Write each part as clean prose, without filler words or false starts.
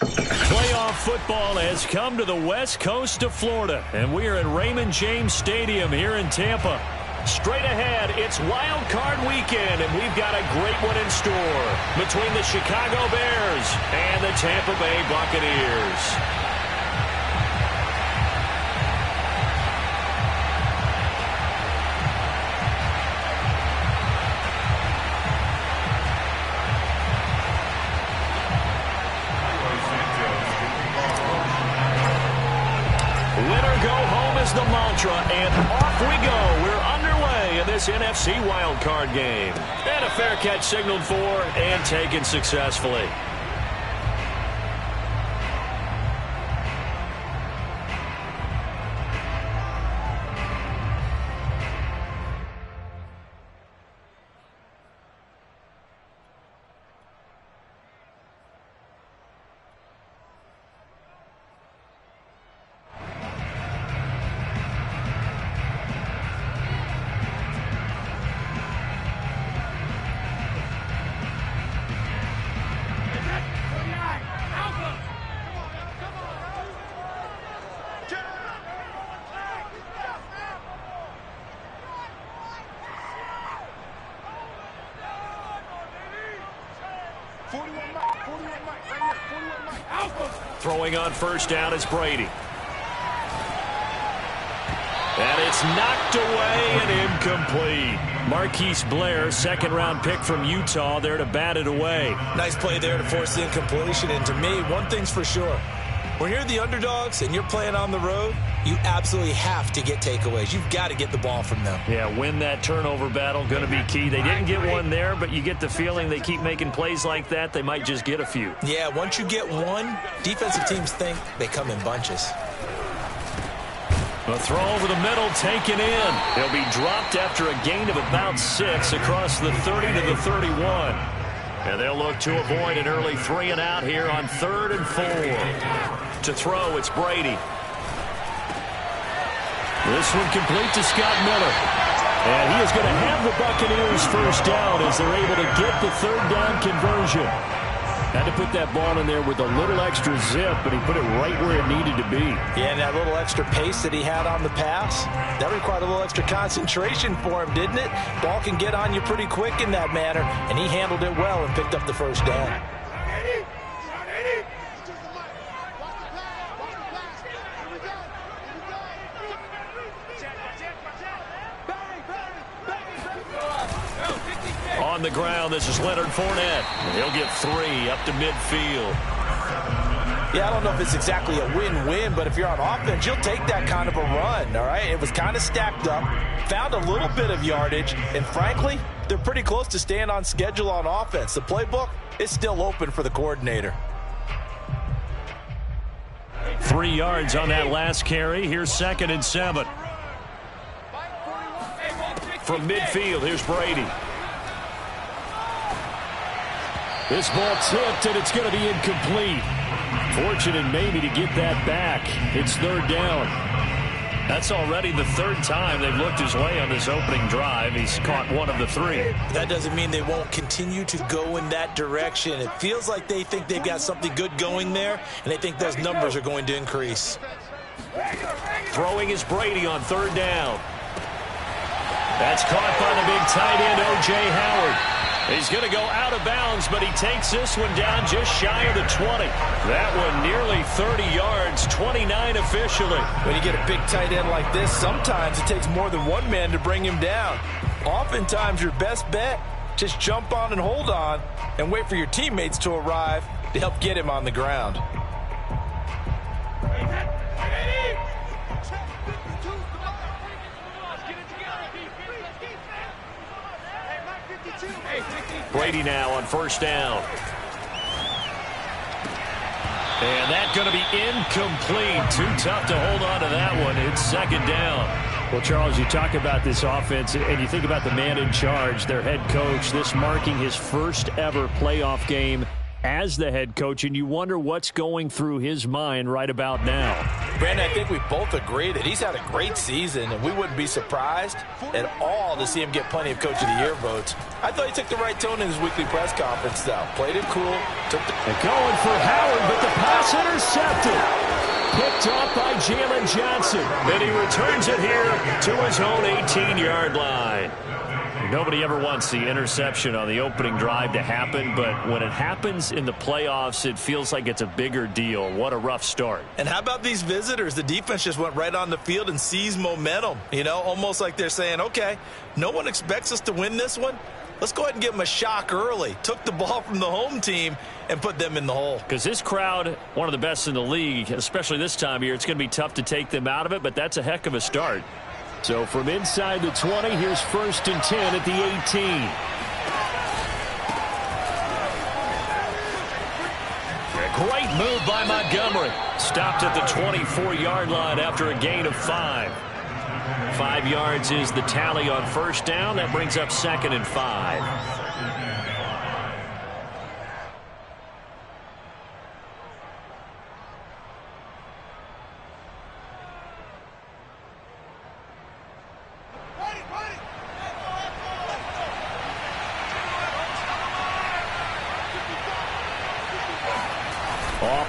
Playoff football has come to the west coast of Florida, and we are at Raymond James Stadium here in Tampa. Straight ahead, it's Wild Card Weekend, and we've got a great one in store between the Chicago Bears and the Tampa Bay Buccaneers. The mantra, and off we go. We're underway in this NFC wildcard game. And a fair catch signaled for and taken successfully. Throwing on first down is Brady. And it's knocked away and incomplete. Marquise Blair, second-round pick from Utah, there to bat it away. Nice play there to force the incompletion. And to me, one thing's for sure. When you're the underdogs and you're playing on the road, you absolutely have to get takeaways. You've got to get the ball from them. Yeah, win that turnover battle, going to be key. They didn't get one there, but you get the feeling they keep making plays like that, they might just get a few. Yeah, once you get one, defensive teams think they come in bunches. A throw over the middle, taken in. He'll be dropped after a gain of about 6 across the 30 to the 31. And they'll look to avoid an early 3 and out here on 3rd and 4. To throw, it's Brady. This one complete to Scott Miller. And he is going to have the Buccaneers first down as they're able to get the 3rd down conversion. Had to put that ball in there with a little extra zip, but he put it right where it needed to be. Yeah, and that little extra pace that he had on the pass, that required a little extra concentration for him, didn't it? Ball can get on you pretty quick in that manner, and he handled it well and picked up the first down. On the ground, this is Leonard Fournette. He'll get 3 up to midfield. Yeah, I don't know if it's exactly a win-win, but if you're on offense, you'll take that kind of a run, all right? It was kind of stacked up, found a little bit of yardage, and frankly, they're pretty close to staying on schedule on offense. The playbook is still open for the coordinator. 3 yards on that last carry. Here's 2nd and 7. From midfield, here's Brady. This ball tipped, and it's going to be incomplete. Fortunate maybe to get that back. It's 3rd down. That's already the 3rd time they've looked his way on this opening drive. He's caught 1 of the 3. That doesn't mean they won't continue to go in that direction. It feels like they think they've got something good going there, and they think those numbers are going to increase. Throwing is Brady on 3rd down. That's caught by the big tight end, O.J. Howard. He's going to go out of bounds, but he takes this one down just shy of the 20. That one nearly 30 yards, 29 officially. When you get a big tight end like this, sometimes it takes more than one man to bring him down. Oftentimes, your best bet, just jump on and hold on and wait for your teammates to arrive to help get him on the ground. Brady now on 1st down. And that's going to be incomplete. Too tough to hold on to that one. It's 2nd down. Well, Charles, you talk about this offense, and you think about the man in charge, their head coach, this marking his first ever playoff game as the head coach, and you wonder what's going through his mind right about now. Brandon, I think we both agree that he's had a great season, and we wouldn't be surprised at all to see him get plenty of Coach of the Year votes. I thought he took the right tone in his weekly press conference, though. Played it cool. And going for Howard, but the pass intercepted. Picked off by Jalen Johnson. And he returns it here to his own 18-yard line. Nobody ever wants the interception on the opening drive to happen, but when it happens in the playoffs, it feels like it's a bigger deal. What a rough start. And how about these visitors? The defense just went right on the field and seized momentum. You know, almost like they're saying, okay, no one expects us to win this one. Let's go ahead and give them a shock early. Took the ball from the home team and put them in the hole. Because this crowd, one of the best in the league, especially this time of year, it's going to be tough to take them out of it, but that's a heck of a start. So from inside the 20, here's 1st and 10 at the 18. A great move by Montgomery. Stopped at the 24-yard line after a gain of 5. 5 yards is the tally on 1st down. That brings up 2nd and 5.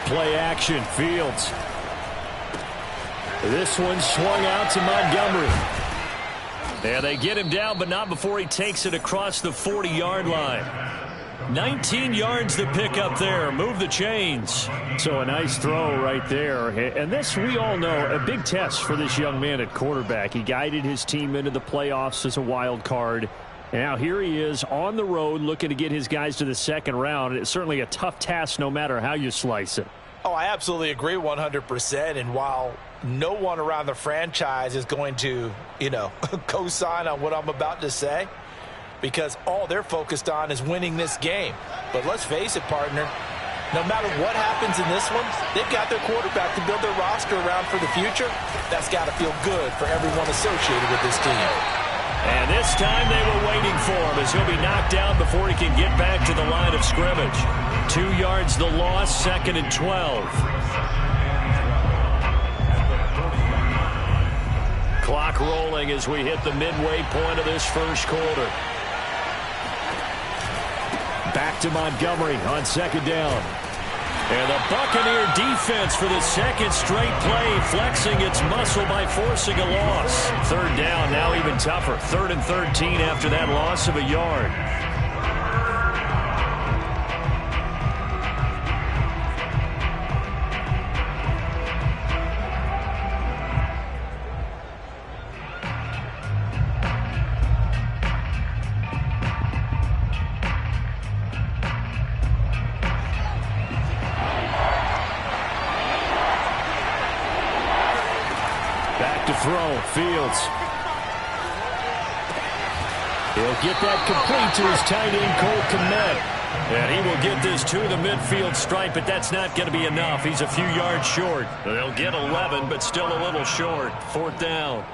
Play action, Fields. This one swung out to Montgomery. And they get him down, but not before he takes it across the 40-yard line. 19 yards to pick up there. Move the chains. So a nice throw right there. And this, we all know, a big test for this young man at quarterback. He guided his team into the playoffs as a wild card. And now here he is on the road looking to get his guys to the 2nd round. It's certainly a tough task no matter how you slice it. Oh, I absolutely agree 100%. And while no one around the franchise is going to, co-sign on what I'm about to say, because all they're focused on is winning this game. But let's face it, partner, no matter what happens in this one, they've got their quarterback to build their roster around for the future. That's got to feel good for everyone associated with this team. And this time they were waiting for him as he'll be knocked down before he can get back to the line of scrimmage. 2 yards the loss, 2nd and 12. Clock rolling as we hit the midway point of this 1st quarter. Back to Montgomery on 2nd down. And the Buccaneer defense for the 2nd straight play, flexing its muscle by forcing a loss. 3rd down, now even tougher. 3rd and 13 after that loss of a yard. Throw, Fields. He'll get that complete to his tight end, Cole Kmet. And he will get this to the midfield stripe, but that's not going to be enough. He's a few yards short. They'll get 11, but still a little short. 4th down.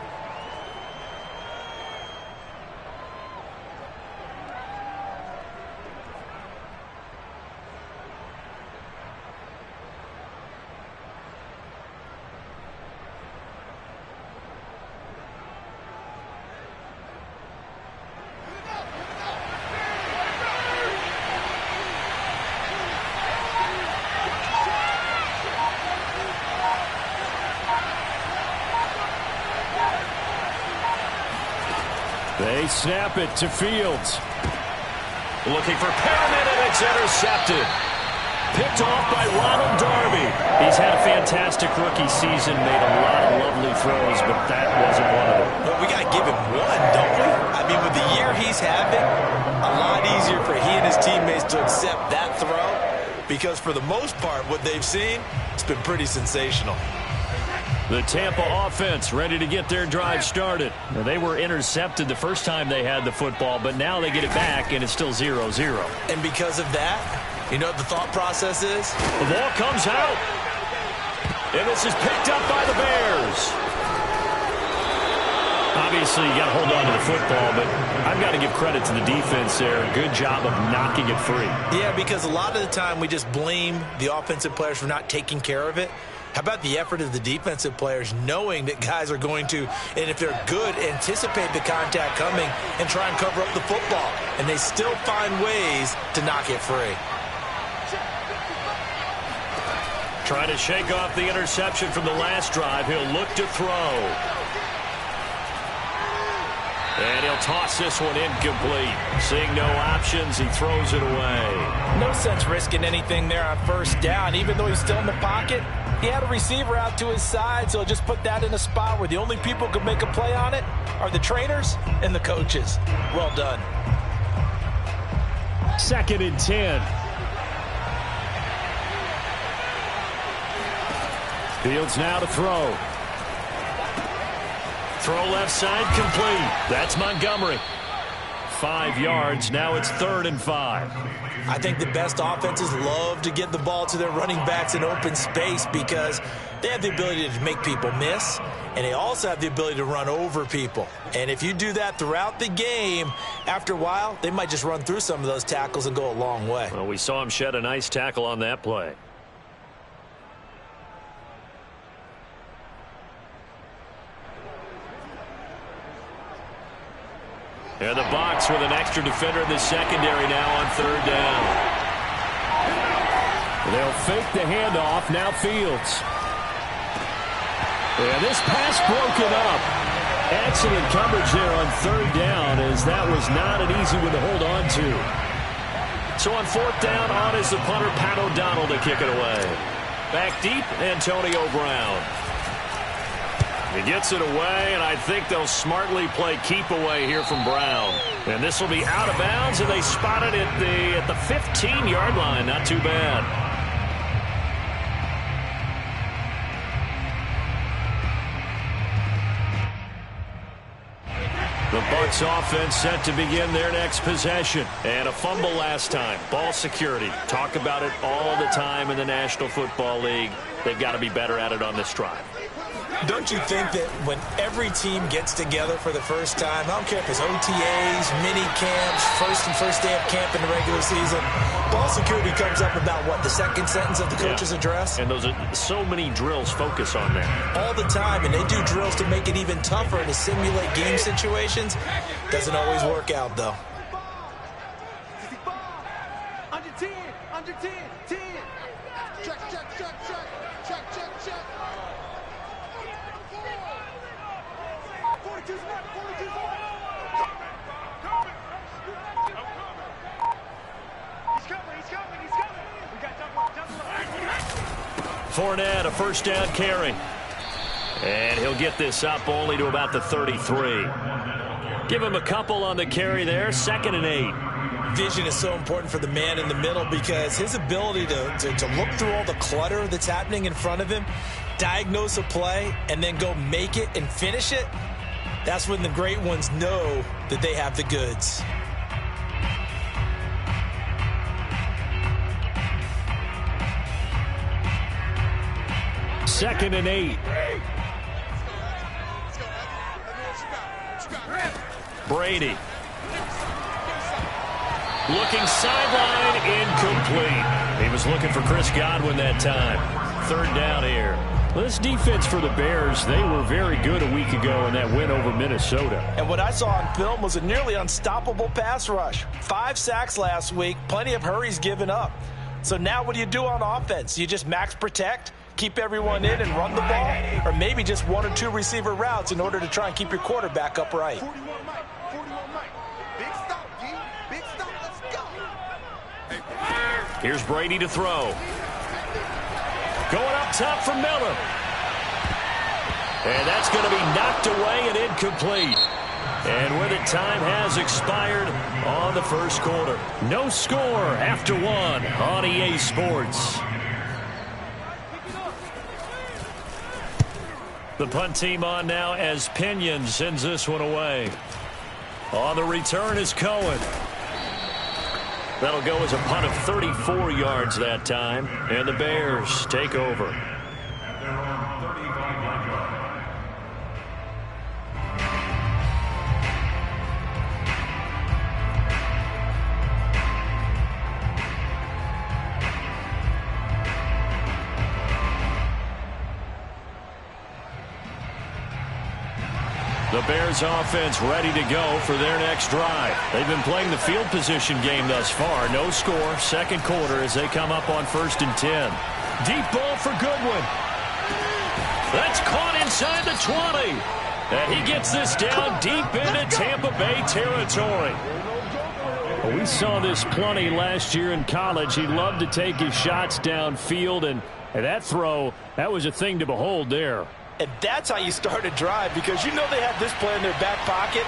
They snap it to Fields. Looking for Perriman, and it's intercepted. Picked off by Ronald Darby. He's had a fantastic rookie season, made a lot of lovely throws, but that wasn't one of them. Well, we got to give him one, don't we? I mean, with the year he's having, a lot easier for he and his teammates to accept that throw, because for the most part, what they've seen, it's been pretty sensational. The Tampa offense ready to get their drive started. Now, they were intercepted the first time they had the football, but now they get it back, and it's still 0-0. And because of that, you know what the thought process is? The ball comes out, and this is picked up by the Bears. Obviously, you got to hold on to the football, but I've got to give credit to the defense there. Good job of knocking it free. Yeah, because a lot of the time we just blame the offensive players for not taking care of it. How about the effort of the defensive players knowing that guys are going to, and if they're good, anticipate the contact coming and try and cover up the football. And they still find ways to knock it free. Trying to shake off the interception from the last drive. He'll look to throw. And he'll toss this one incomplete. Seeing no options, he throws it away. No sense risking anything there on first down. Even though he's still in the pocket, he had a receiver out to his side, so just put that in a spot where the only people who can make a play on it are the trainers and the coaches. Well done. 2nd and 10. Fields now to throw. Throw left side, complete. That's Montgomery. 5 yards. Now it's 3rd and 5. I think the best offenses love to get the ball to their running backs in open space because they have the ability to make people miss, and they also have the ability to run over people. And if you do that throughout the game, after a while, they might just run through some of those tackles and go a long way. Well, we saw him shed a nice tackle on that play. And the box with an extra defender in the secondary now on 3rd down. They'll fake the handoff. Now Fields. And this pass broken up. Excellent coverage there on 3rd down, as that was not an easy one to hold on to. So on 4th down, on is the punter, Pat O'Donnell, to kick it away. Back deep, Antonio Brown. He gets it away, and I think they'll smartly play keep away here from Brown. And this will be out of bounds, and they spot it at the 15-yard line. Not too bad. The Bucs offense set to begin their next possession. And a fumble last time. Ball security. Talk about it all the time in the National Football League. They've got to be better at it on this drive. Don't you think that when every team gets together for the first time, I don't care if it's OTAs, mini camps, first day of camp in the regular season, ball security comes up about, what, the second sentence of the coach's address? And those are so many drills focus on that. All the time, and they do drills to make it even tougher to simulate game situations. Doesn't always work out, though. Under 10, under 10, 10. Check, check, check, check, check, check, check. 42's left, 42's left. He's coming. We got double. Fournette, a first down carry. And he'll get this up only to about the 33. Give him a couple on the carry there. 2nd and 8. Vision is so important for the man in the middle because his ability to look through all the clutter that's happening in front of him, diagnose a play, and then go make it and finish it, that's when the great ones know that they have the goods. Second and 8. Brady. Looking sideline, incomplete. He was looking for Chris Godwin that time. 3rd down here. Well, this defense for the Bears, they were very good a week ago in that win over Minnesota. And what I saw on film was a nearly unstoppable pass rush. 5 sacks last week, plenty of hurries given up. So now what do you do on offense? You just max protect, keep everyone in and run the ball, or maybe just 1 or 2 receiver routes in order to try and keep your quarterback upright. 41 Mike. Big stop, D. Big stop, let's go. Here's Brady to throw. Going up top for Miller. And that's going to be knocked away and incomplete. And where the time has expired on the first quarter. No score after 1 on EA Sports. The punt team on now as Pinion sends this one away. On the return is Cohen. That'll go as a punt of 34 yards that time. And the Bears take over. The Bears offense ready to go for their next drive. They've been playing the field position game thus far. No score, second quarter as they come up on 1st and 10. Deep ball for Goodwin. That's caught inside the 20. And he gets this down deep into Tampa Bay territory. Well, we saw this plenty last year in college. He loved to take his shots downfield, and that throw, that was a thing to behold there. And that's how you start a drive, because you know they have this play in their back pocket,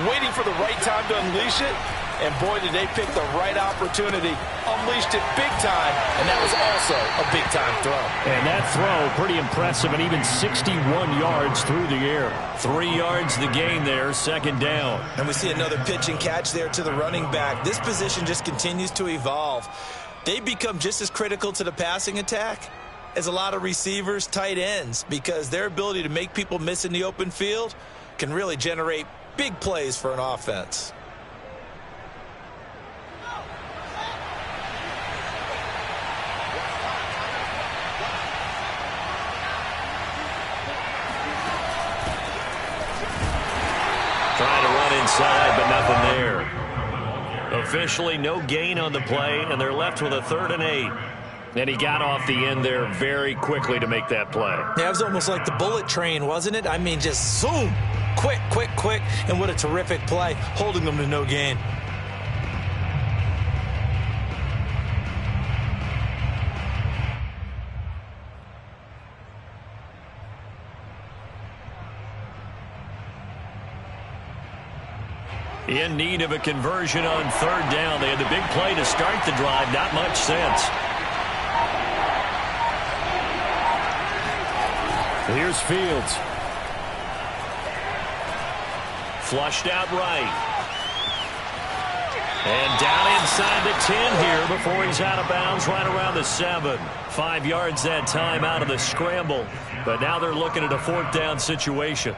waiting for the right time to unleash it. And boy, did they pick the right opportunity, unleashed it big time, and that was also a big-time throw. And that throw, pretty impressive, and even 61 yards through the air. 3 yards the gain there, second down. And we see another pitch and catch there to the running back. This position just continues to evolve. They become just as critical to the passing attack as a lot of receivers, tight ends, because their ability to make people miss in the open field can really generate big plays for an offense. Trying to run inside, but nothing there. Officially no gain on the play, and they're left with a 3rd and 8. And he got off the end there very quickly to make that play. Yeah, it was almost like the bullet train, wasn't it? I mean, just zoom, quick, quick, quick, and what a terrific play, holding them to no gain. In need of a conversion on 3rd down. They had the big play to start the drive. Not much sense. Here's Fields. Flushed out right. And down inside the 10 here before he's out of bounds right around the 7. 5 yards that time out of the scramble. But now they're looking at a 4th down situation.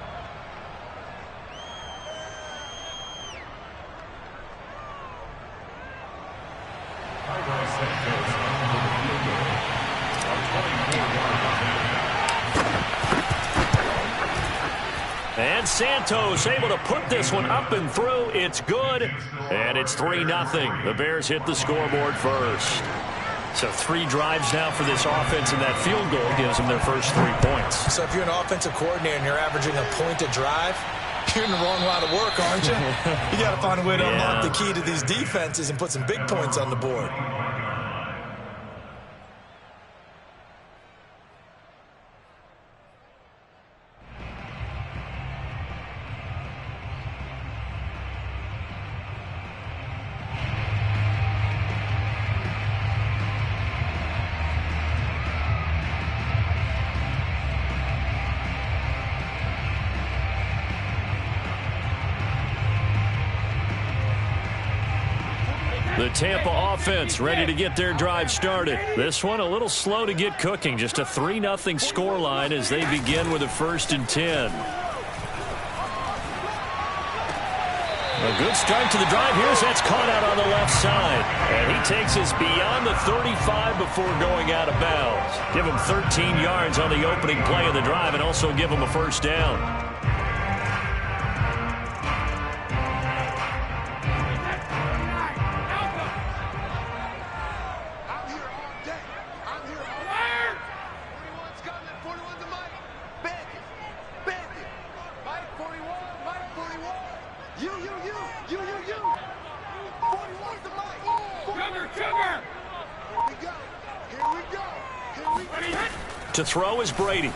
And Santos able to put this one up and through. It's good. And it's 3-0. The Bears hit the scoreboard first. So 3 drives now for this offense, and that field goal gives them their first 3 points. So if you're an offensive coordinator and you're averaging a point a drive, you're in the wrong line of work, aren't you? You got to find a way to unlock the key to these defenses and put some big points on the board. The Tampa offense ready to get their drive started. This one a little slow to get cooking. Just a 3-0 scoreline as they begin with a 1st and 10. A good start to the drive. Here's that's caught out on the left side. And he takes us beyond the 35 before going out of bounds. Give him 13 yards on the opening play of the drive and also give him a 1st down. To throw is Brady.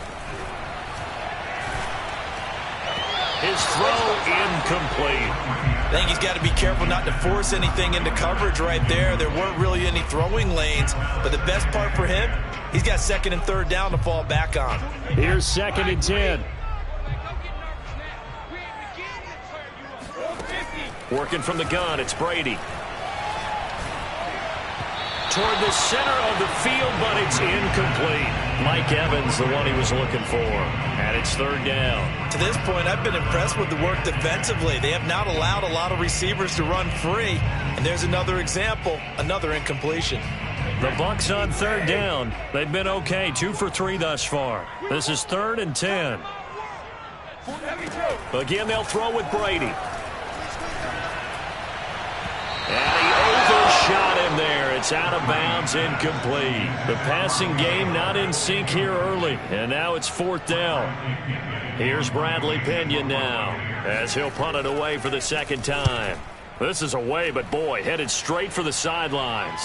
His throw incomplete. I think he's got to be careful not to force anything into coverage right there. There weren't really any throwing lanes, but the best part for him, he's got 2nd and 3rd down to fall back on. Here's 2nd and 10. Working from the gun, it's Brady. Toward the center of the field, but it's incomplete. Mike Evans, the one he was looking for. And it's 3rd down. To this point, I've been impressed with the work defensively. They have not allowed a lot of receivers to run free. And there's another example, another incompletion. The Bucks on 3rd down. They've been okay, 2 for 3 thus far. This is 3rd and 10. Again, they'll throw with Brady. And he overshot him there. It's out of bounds, incomplete. The passing game not in sync here early. And now it's 4th down. Here's Bradley Pinion now as he'll punt it away for the second time. This is away, but boy, headed straight for the sidelines.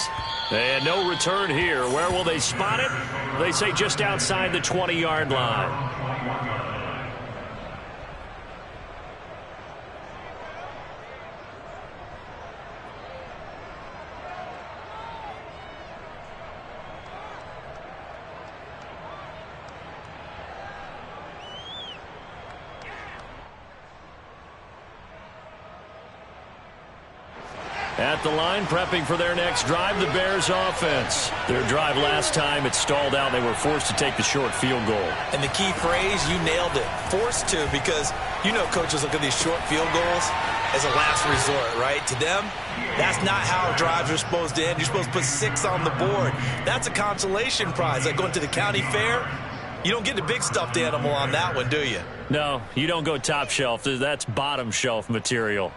And no return here. Where will they spot it? They say just outside the 20-yard line. At the line, prepping for their next drive, the Bears offense. Their drive last time, it stalled out. They were forced to take the short field goal. And the key phrase, you nailed it. Forced to, because you know coaches look at these short field goals as a last resort, right? To them, that's not how drives are supposed to end. You're supposed to put 6 on the board. That's a consolation prize. Like going to the county fair, you don't get the big stuffed animal on that one, do you? No, you don't go top shelf. That's bottom shelf material.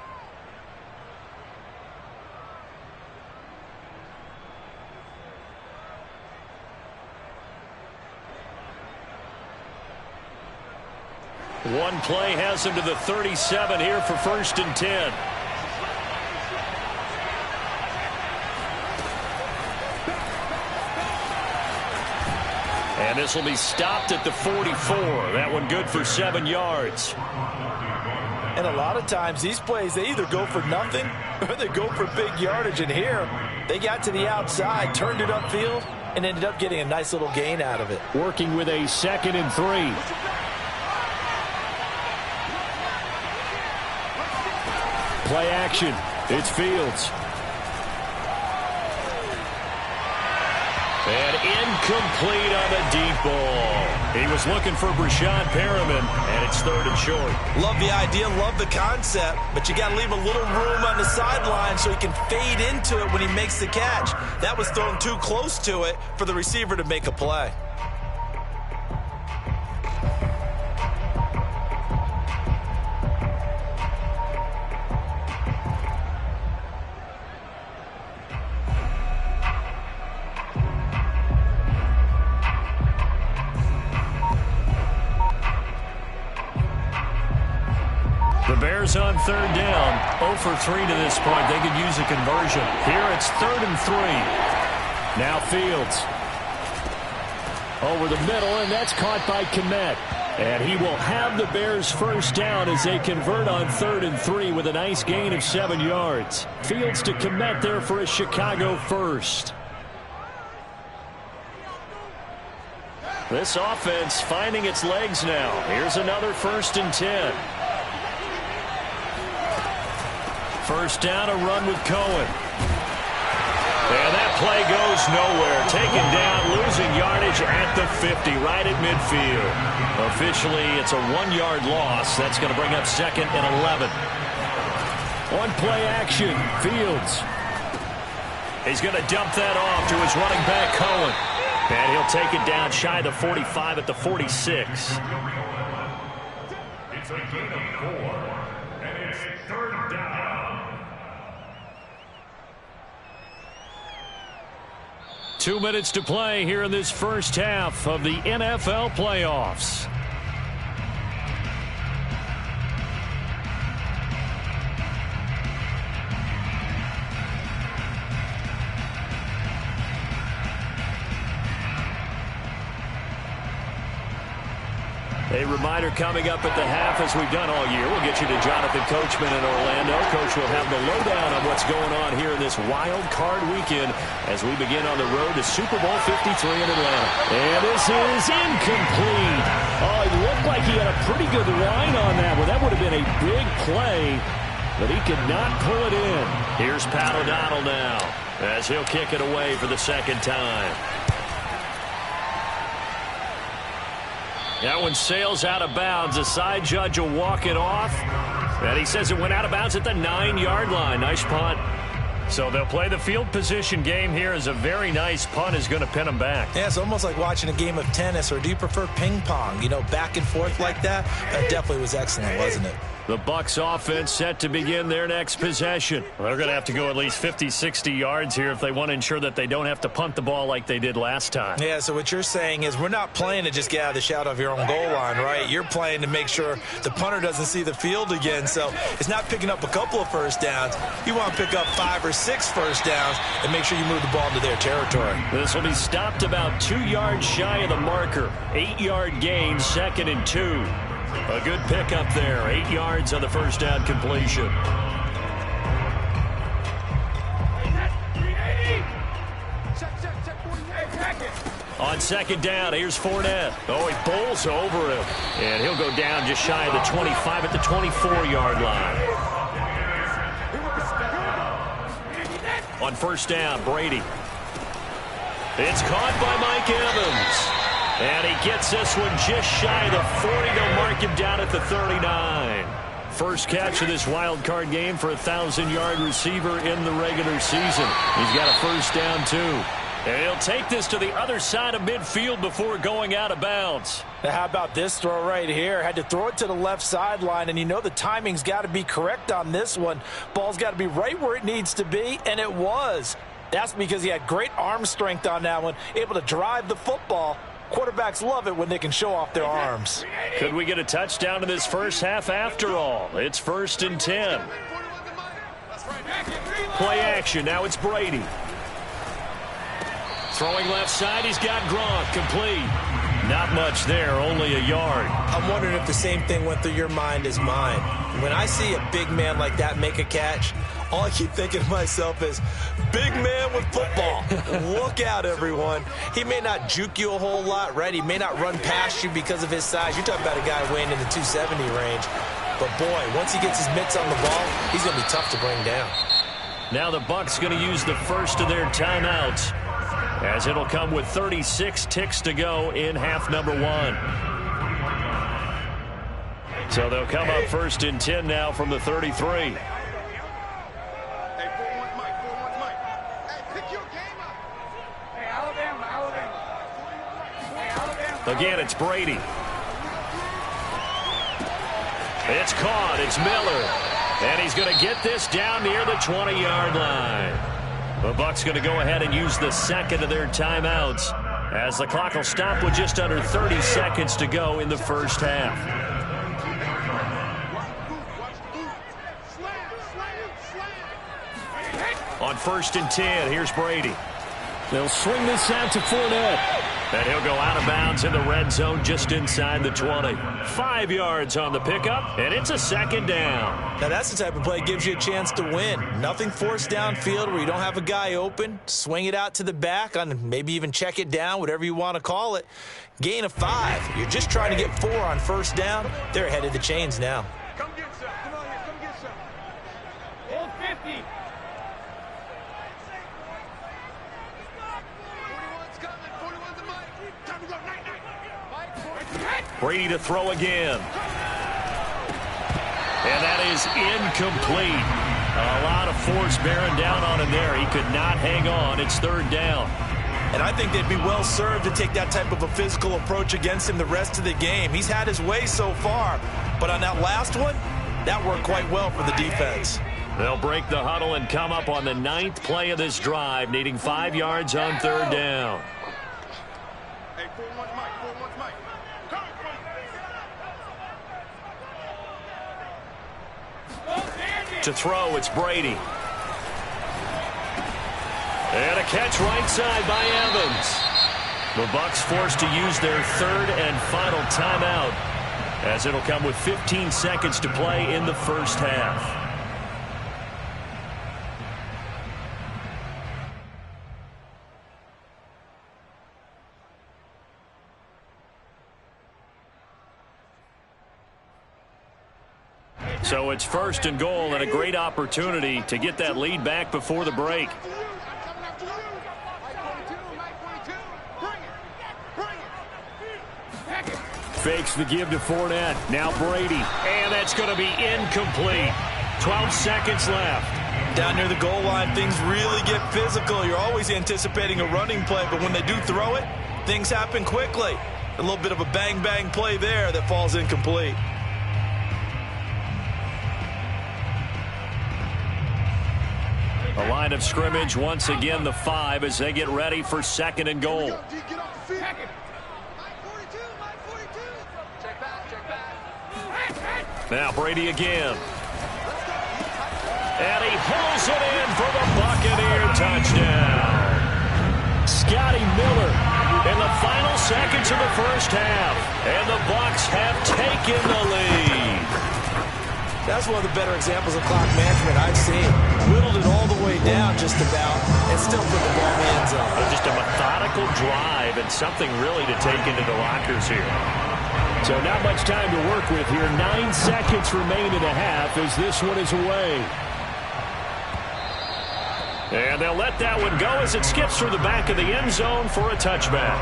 One play has him to the 37 here for 1st and 10. And this will be stopped at the 44. That one good for 7 yards. And a lot of times these plays, they either go for nothing or they go for big yardage. And here, they got to the outside, turned it upfield, and ended up getting a nice little gain out of it. Working with a 2nd and 3. Play action. It's Fields. And incomplete on the deep ball. He was looking for Brashad Perriman, and it's 3rd and short. Love the idea, love the concept, but you got to leave a little room on the sideline so he can fade into it when he makes the catch. That was thrown too close to it for the receiver to make a play. On 3rd down, 0 for 3 to this point. They could use a conversion. Here it's 3rd and 3. Now Fields. Over the middle, and that's caught by Kmet. And he will have the Bears' 1st down as they convert on 3rd and 3 with a nice gain of 7 yards. Fields to Kmet there for a Chicago 1st. This offense finding its legs now. Here's another 1st and 10. 1st down, a run with Cohen. And that play goes nowhere. Taken down, losing yardage at the 50, right at midfield. Officially, it's a 1-yard loss. That's going to bring up 2nd and 11. On play action, Fields. He's going to dump that off to his running back, Cohen. And he'll take it down shy of the 45 at the 46. It's a gain of 4, and it's 3rd down. 2 minutes to play here in this 1st half of the NFL playoffs. A reminder coming up at the half, as we've done all year. We'll get you to Jonathan Coachman in Orlando. Coach will have the lowdown on what's going on here in this wild card weekend as we begin on the road to Super Bowl 53 in Atlanta. And this is incomplete. Oh, it looked like he had a pretty good line on that one. That would have been a big play, but he could not pull it in. Here's Pat O'Donnell now as he'll kick it away for the 2nd time. That one sails out of bounds. The side judge will walk it off. And he says it went out of bounds at the 9-yard line. Nice punt. So they'll play the field position game here as a very nice punt is going to pin them back. Yeah, it's almost like watching a game of tennis, or do you prefer ping pong? You know, back and forth like that? That definitely was excellent, wasn't it? The Bucs offense set to begin their next possession. Well, they're going to have to go at least 50, 60 yards here if they want to ensure that they don't have to punt the ball like they did last time. Yeah, so what you're saying is we're not playing to just get out of the shadow of your own goal line, right? You're playing to make sure the punter doesn't see the field again. So it's not picking up a couple of first downs. You want to pick up 5 or 6 first downs and make sure you move the ball into their territory. This will be stopped about 2 yards shy of the marker. 8-yard gain, 2nd and 2. A good pickup there. 8 yards on the first down completion. On 2nd down, here's Fournette. Oh, he bowls over him. And he'll go down just shy of the 25 at the 24-yard line. On 1st down, Brady. It's caught by Mike Evans. And he gets this one just shy of the 40. They'll mark him down at the 39. First catch of this wild card game for a 1,000-yard receiver in the regular season. He's got a first down, too. And he'll take this to the other side of midfield before going out of bounds. Now, how about this throw right here? Had to throw it to the left sideline, and you know the timing's got to be correct on this one. Ball's got to be right where it needs to be, and it was. That's because he had great arm strength on that one, able to drive the football. Quarterbacks love it when they can show off their arms. Could we get a touchdown in this first half after all? It's 1st and 10. Play action. Now it's Brady. Throwing left side. He's got Gronk. Complete. Not much there. Only a yard. I'm wondering if the same thing went through your mind as mine. When I see a big man like that make a catch, all I keep thinking to myself is, big man with football. Look out, everyone. He may not juke you a whole lot, right? He may not run past you because of his size. You're talking about a guy weighing in the 270 range. But, boy, once he gets his mitts on the ball, he's going to be tough to bring down. Now the Bucs going to use the first of their timeouts, as it'll come with 36 ticks to go in half number 1. So they'll come up 1st and 10 now from the 33. Again, it's Brady. It's caught. It's Miller. And he's going to get this down near the 20-yard line. The Bucs going to go ahead and use the second of their timeouts, as the clock will stop with just under 30 seconds to go in the first half. On 1st and 10, here's Brady. They'll swing this out to Fournette. And he'll go out of bounds in the red zone just inside the 20. 5 yards on the pickup, and it's a 2nd down. Now, that's the type of play that gives you a chance to win. Nothing forced downfield where you don't have a guy open. Swing it out to the back, on maybe even check it down, whatever you want to call it. Gain of 5. You're just trying to get 4 on 1st down. They're ahead of the chains now. Come get some. Come on here. Come get some. Hold 50. 41's coming. 41's the mic. Time to go. Night, night. Mike, Brady to throw again. And that is incomplete. A lot of force bearing down on him there. He could not hang on. It's 3rd down. And I think they'd be well served to take that type of a physical approach against him the rest of the game. He's had his way so far. But on that last one, that worked quite well for the defense. They'll break the huddle and come up on the 9th play of this drive, needing 5 yards on 3rd down. Hey, 41's Mike. 41's Mike. Come. To throw, it's Brady. And a catch right side by Evans. The Bucs forced to use their 3rd and final timeout, as it'll come with 15 seconds to play in the first half. So it's 1st and goal, and a great opportunity to get that lead back before the break. Fakes the give to Fournette. Now Brady. And that's going to be incomplete. 12 seconds left. Down near the goal line, things really get physical. You're always anticipating a running play, but when they do throw it, things happen quickly. A little bit of a bang-bang play there that falls incomplete. The line of scrimmage, once again, the 5 as they get ready for 2nd and goal. Now Brady again. And he pulls it in for the Buccaneer touchdown. Scotty Miller in the final seconds of the first half. And the Bucs have taken the lead. That's one of the better examples of clock management I've seen. Whittled it all the way down just about and still put the ball in the end zone. Just a methodical drive and something really to take into the lockers here. So not much time to work with here. 9 seconds remain in the half as this one is away. And they'll let that one go as it skips through the back of the end zone for a touchback.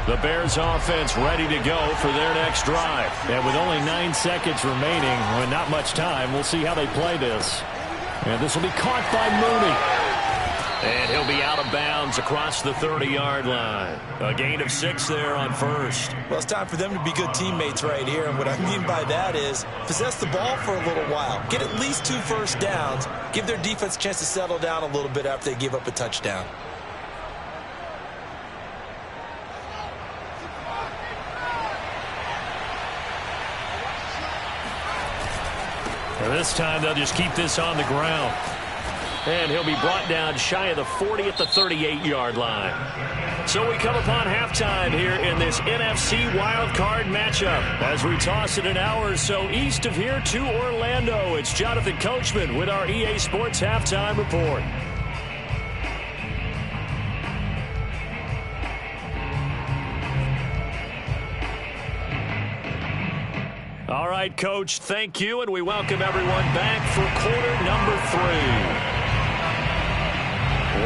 The Bears offense ready to go for their next drive. And with only 9 seconds remaining, and not much time, we'll see how they play this. And this will be caught by Mooney. And he'll be out of bounds across the 30-yard line. A gain of 6 there on first. Well, it's time for them to be good teammates right here. And what I mean by that is possess the ball for a little while. Get at least 2 first downs. Give their defense a chance to settle down a little bit after they give up a touchdown. This time they'll just keep this on the ground. And he'll be brought down shy of the 40 at the 38-yard line. So we come upon halftime here in this NFC wildcard matchup. As we toss it an hour or so east of here to Orlando, it's Jonathan Coachman with our EA Sports Halftime Report. All right, Coach, thank you, and we welcome everyone back for quarter number 3.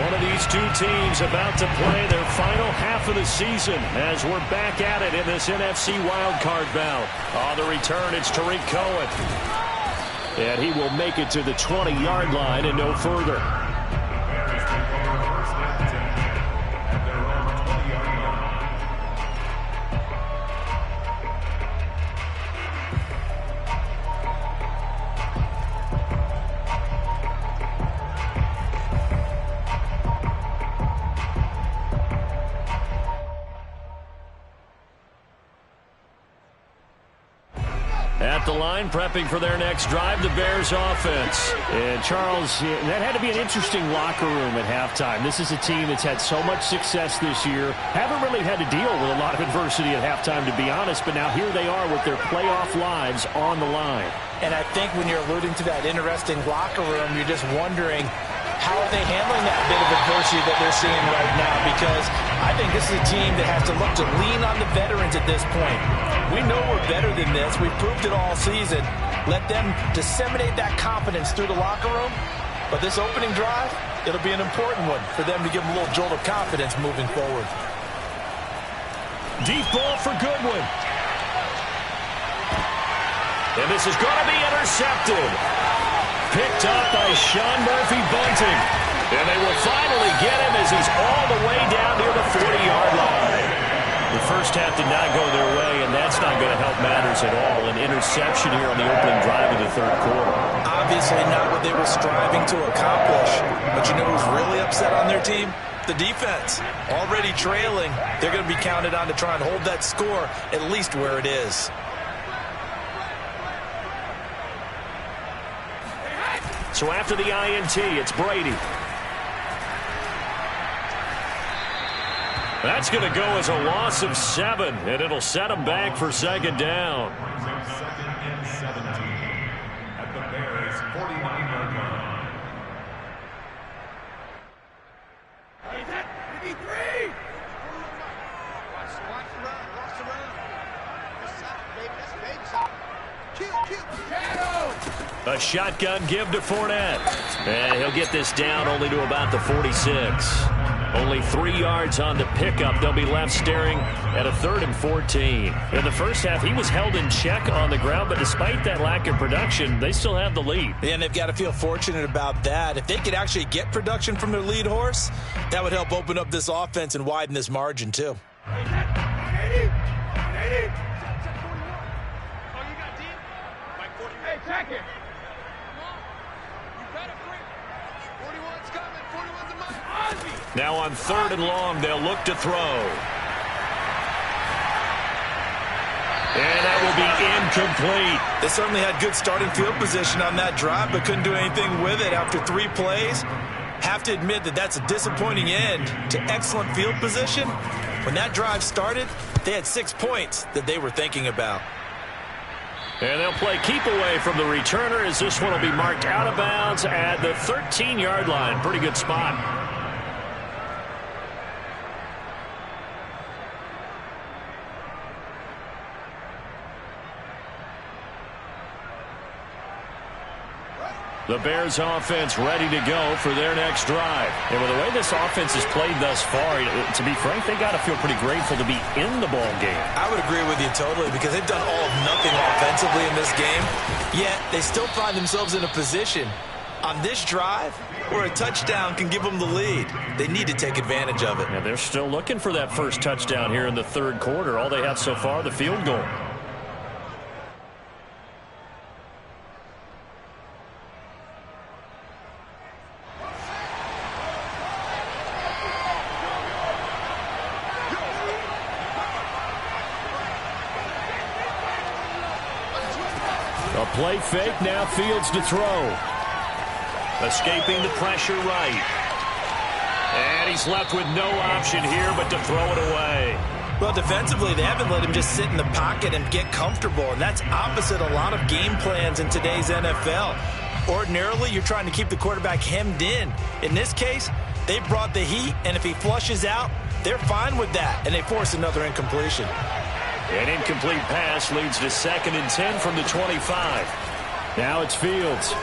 One of these two teams about to play their final half of the season as we're back at it in this NFC wildcard bout. On the return, it's Tariq Cohen. And he will make it to the 20-yard line and no further. At the line, prepping for their next drive, the Bears offense. And Charles, that had to be an interesting locker room at halftime. This is a team that's had so much success this year. Haven't really had to deal with a lot of adversity at halftime, to be honest. But now here they are with their playoff lives on the line. And I think when you're alluding to that interesting locker room, you're just wondering, how are they handling that bit of adversity that they're seeing right now? Because I think this is a team that has to look to lean on the veterans at this point. We know we're better than this. We've proved it all season. Let them disseminate that confidence through the locker room. But this opening drive, it'll be an important one for them to give them a little jolt of confidence moving forward. Deep ball for Goodwin. And this is going to be intercepted. Picked up by Sean Murphy-Bunting. And they will finally get him as he's all the way down near the 40-yard line. The first half did not go their way, and that's not going to help matters at all. An interception here on the opening drive of the third quarter. Obviously not what they were striving to accomplish. But you know who's really upset on their team? The defense. Already trailing. They're going to be counted on to try and hold that score at least where it is. So after the INT, it's Brady. That's going to go as a loss of 7, and it'll set them back for second down. 2nd and 17 at the Bears' 49-yard line. Watch the run. Watch the run. That's baby. That's baby. Kill. Shadow. A shotgun give to Fournette. And he'll get this down only to about the 46. Only 3 yards on the pickup. They'll be left staring at a 3rd and 14. In the first half, he was held in check on the ground, but despite that lack of production, they still have the lead. Yeah, and they've got to feel fortunate about that. If they could actually get production from their lead horse, that would help open up this offense and widen this margin, too. Now on 3rd and long, they'll look to throw. And that will be incomplete. They certainly had good starting field position on that drive, but couldn't do anything with it after 3 plays. Have to admit that that's a disappointing end to excellent field position. When that drive started, they had 6 points that they were thinking about. And they'll play keep away from the returner as this one will be marked out of bounds at the 13-yard line. Pretty good spot. The Bears offense ready to go for their next drive. And with the way this offense has played thus far, to be frank, they got to feel pretty grateful to be in the ball game. I would agree with you totally because they've done all of nothing offensively in this game. Yet they still find themselves in a position on this drive where a touchdown can give them the lead. They need to take advantage of it. Yeah, they're still looking for that first touchdown here in the 3rd quarter. All they have so far, the field goal. A play fake, now Fields to throw. Escaping the pressure right. And he's left with no option here but to throw it away. Well, defensively, they haven't let him just sit in the pocket and get comfortable, and that's opposite a lot of game plans in today's NFL. Ordinarily, you're trying to keep the quarterback hemmed in. In this case, they brought the heat, and if he flushes out, they're fine with that, and they force another incompletion. An incomplete pass leads to 2nd and 10 from the 25. Now it's Fields.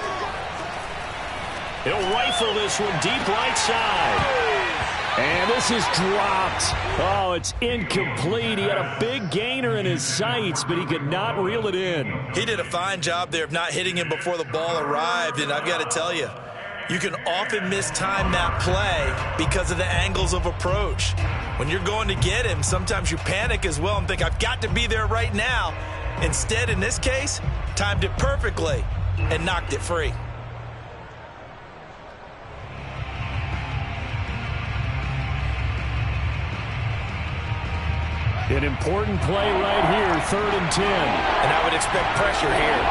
He'll rifle this one deep right side. And this is dropped. Oh, it's incomplete. He had a big gainer in his sights, but he could not reel it in. He did a fine job there of not hitting him before the ball arrived, and I've got to tell you, you can often mistime that play because of the angles of approach. When you're going to get him, sometimes you panic as well and think, I've got to be there right now. Instead, in this case, timed it perfectly and knocked it free. An important play right here, 3rd and 10. And I would expect pressure here.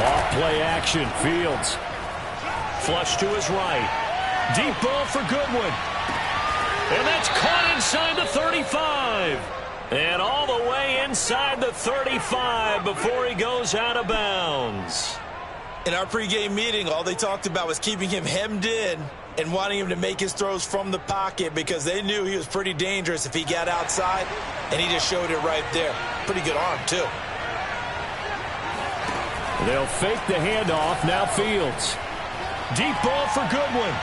Off-play action, Fields. Flush to his right. Deep ball for Goodwin. And that's caught inside the 35. And all the way inside the 35 before he goes out of bounds. In our pregame meeting, all they talked about was keeping him hemmed in and wanting him to make his throws from the pocket because they knew he was pretty dangerous if he got outside, and he just showed it right there. Pretty good arm, too. They'll fake the handoff. Now Fields. Deep ball for Goodwin.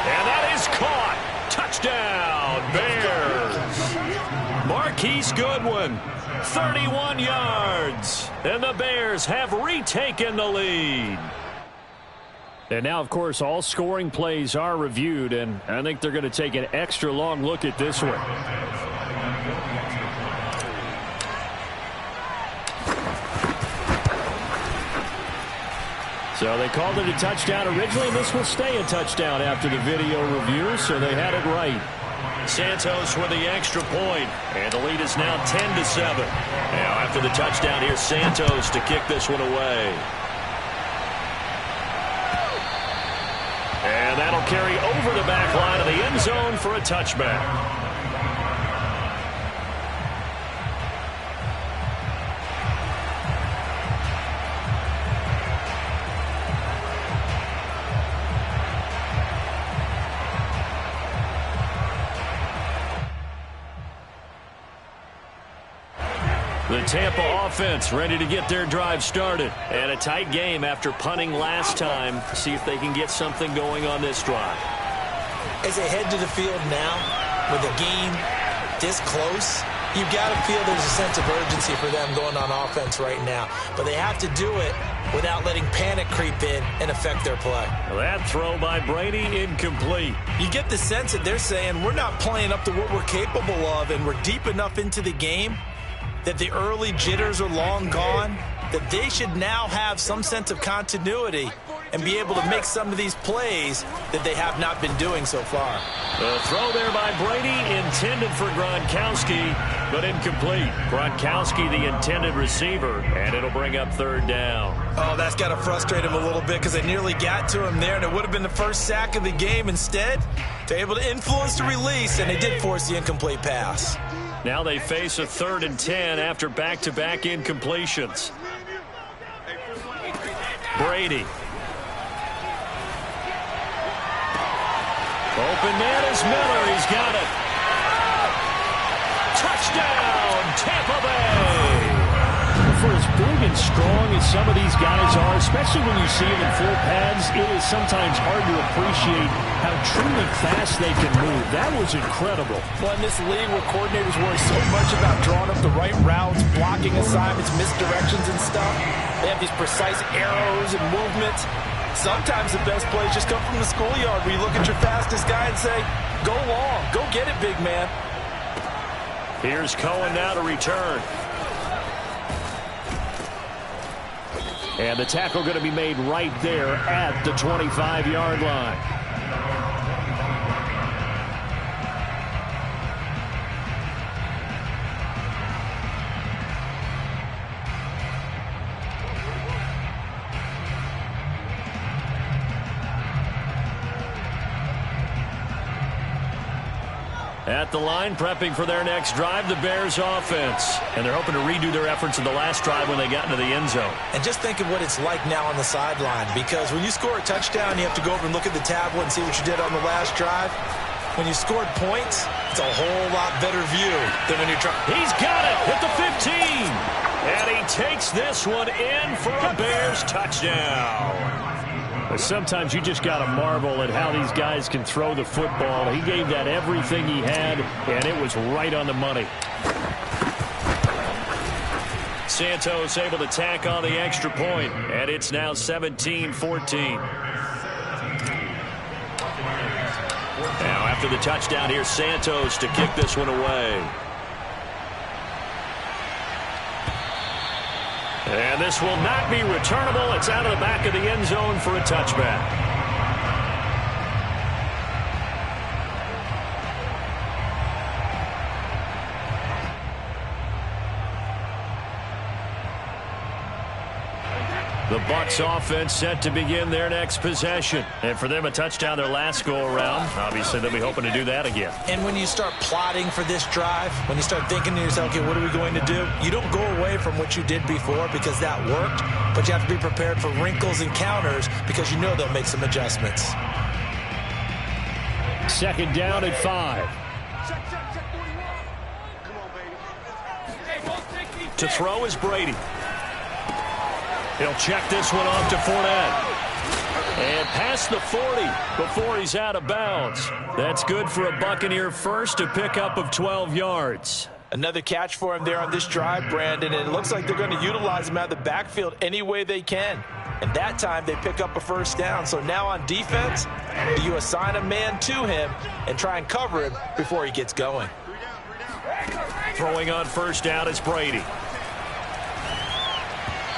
And that is caught. Touchdown, Bears. Marquise Goodwin, 31 yards. And the Bears have retaken the lead. And now, of course, all scoring plays are reviewed, and I think they're going to take an extra long look at this one. So they called it a touchdown originally, and this will stay a touchdown after the video review, so they had it right. Santos with the extra point, and the lead is now 10-7. Now after the touchdown, here's Santos to kick this one away. And that'll carry over the back line of the end zone for a touchback. The Tampa offense ready to get their drive started. And a tight game after punting last time. See if they can get something going on this drive. As they head to the field now, with a game this close, you've got to feel there's a sense of urgency for them going on offense right now. But they have to do it without letting panic creep in and affect their play. Well, that throw by Brady, incomplete. You get the sense that they're saying we're not playing up to what we're capable of, and we're deep enough into the game that the early jitters are long gone, that they should now have some sense of continuity and be able to make some of these plays that they have not been doing so far. The throw there by Brady, intended for Gronkowski, but incomplete. Gronkowski, the intended receiver, and it'll bring up third down. Oh, that's got to frustrate him a little bit because they nearly got to him there, and it would have been the first sack of the game. Instead, they're able to influence the release, and they did force the incomplete pass. Now they face a 3rd and 10 after back-to-back incompletions. Brady. Open man is Miller. He's got it. Touchdown, Tampa Bay. For as big and strong as some of these guys are, especially when you see them in full pads, it is sometimes hard to appreciate how truly fast they can move. That was incredible. Well, in this league where coordinators worry so much about drawing up the right routes, blocking assignments, misdirections and stuff, they have these precise arrows and movements. Sometimes the best plays just come from the schoolyard where you look at your fastest guy and say, go long, go get it, big man. Here's Cohen now to return. And the tackle going to be made right there at the 25-yard line. At the line, prepping for their next drive, the Bears offense. And they're hoping to redo their efforts in the last drive when they got into the end zone. And just think of what it's like now on the sideline, because when you score a touchdown, you have to go over and look at the tablet and see what you did on the last drive. When you scored points, it's a whole lot better view than when you're trying. He's got it at the 15. And he takes this one in for a Bears touchdown. Sometimes you just got to marvel at how these guys can throw the football. He gave that everything he had, and it was right on the money. Santos able to tack on the extra point, and it's now 17-14. Now after the touchdown, here's Santos to kick this one away. And this will not be returnable. It's out of the back of the end zone for a touchback. The Bucs offense set to begin their next possession. And for them, a touchdown their last go-around. Obviously, they'll be hoping to do that again. And when you start plotting for this drive, when you start thinking to yourself, okay, what are we going to do? You don't go away from what you did before because that worked, but you have to be prepared for wrinkles and counters because you know they'll make some adjustments. 2nd down at 5. To throw is Brady. He'll check this one off to Fournette. And past the 40 before he's out of bounds. That's good for a Buccaneer first, a pickup of 12 yards. Another catch for him there on this drive, Brandon, and it looks like they're going to utilize him out of the backfield any way they can. And that time they pick up a first down. So now on defense, you assign a man to him and try and cover him before he gets going. Throwing on first down is Brady.